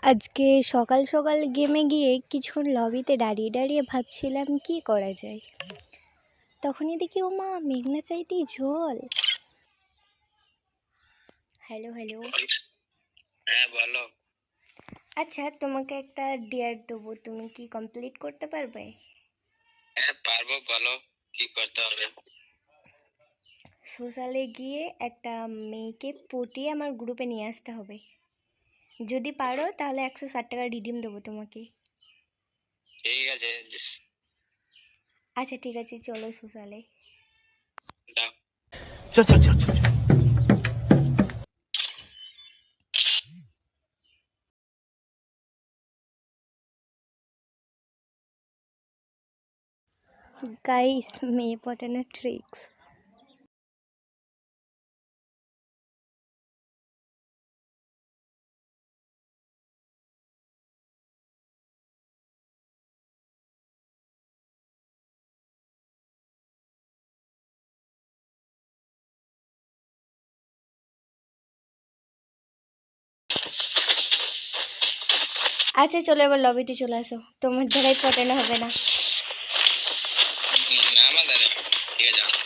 আজকে সকাল সকাল গেমে গিয়ে কিছুক্ষণ লবিতে দাঁড়িয়ে দাঁড়িয়ে ভাবছিলাম কি করা যায়। তখনই দেখি ও মা মেঘনা চাইতেই জল। Hello hello. হ্যাঁ বলো। আচ্ছা, তোমাকে একটা ডেয়ার দেবো, তুমি কি কমপ্লিট করতে পারবে? হ্যাঁ পারবো, বলো কি করতে হবে। সোশ্যালে গিয়ে একটা মেয়েকে পটিয়ে আমার গ্রুপে নিয়ে আসতে হবে। যদি পারো তাহলে 160 টাকা রিডিম দেবো তোমাকে। ঠিক আছে, আচ্ছা ঠিক আছে, চলো সোশ্যালে। দাও। চল চল চল চল। গাইস, মেয়ে পটানোর ট্রিক্স। আচ্ছা চলো, এবার লবিতে চলে আসো, তোমার দ্বারাই পটানো হবে না। না আমাদের ঠিক আছে।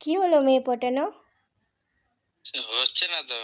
কি হলো মেয়ে পটানো? হচ্ছে না তো।